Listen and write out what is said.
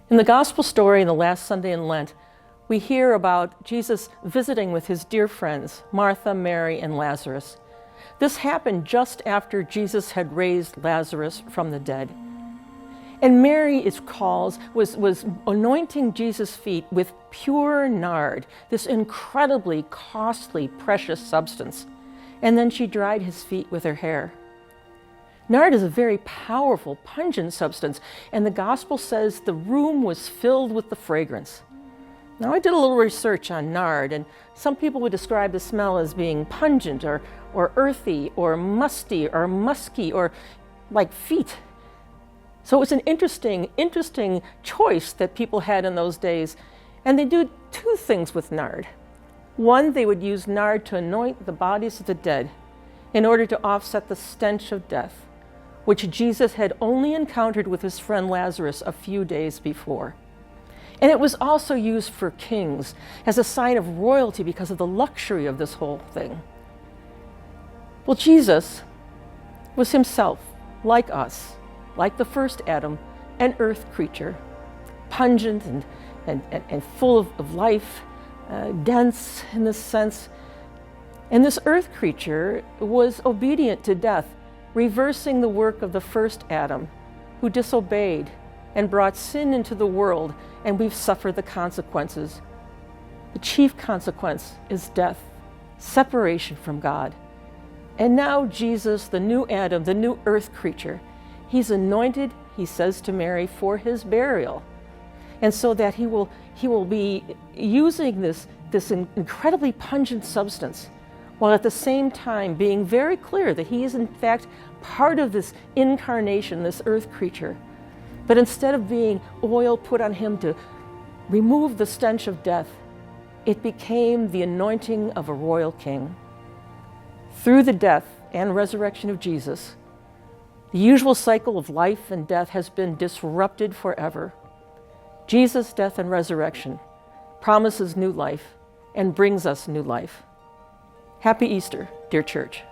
In the Gospel story in the last Sunday in Lent, we hear about Jesus visiting with his dear friends, Martha, Mary, and Lazarus. This happened just after Jesus had raised Lazarus from the dead. And Mary was anointing Jesus' feet with pure nard, this incredibly costly, precious substance. And then she dried his feet with her hair. Nard is a very powerful, pungent substance, and the Gospel says the room was filled with the fragrance. Now, I did a little research on nard, and some people would describe the smell as being pungent or earthy or musty or musky or like feet. So it was an interesting choice that people had in those days. And they do two things with nard. One, they would use nard to anoint the bodies of the dead in order to offset the stench of death, which Jesus had only encountered with his friend Lazarus a few days before. And it was also used for kings as a sign of royalty because of the luxury of this whole thing. Well, Jesus was himself, like us, like the first Adam, an earth creature, pungent and full of life, dense in this sense. And this earth creature was obedient to death, reversing the work of the first Adam, who disobeyed and brought sin into the world, and we've suffered the consequences. The chief consequence is death, separation from God. And now Jesus, the new Adam, the new earth creature, he's anointed, he says to Mary, for his burial. And so that he will be using this incredibly pungent substance, while at the same time being very clear that he is in fact part of this incarnation, this earth creature. But instead of being oil put on him to remove the stench of death, it became the anointing of a royal king. Through the death and resurrection of Jesus, the usual cycle of life and death has been disrupted forever. Jesus' death and resurrection promises new life and brings us new life. Happy Easter, dear church.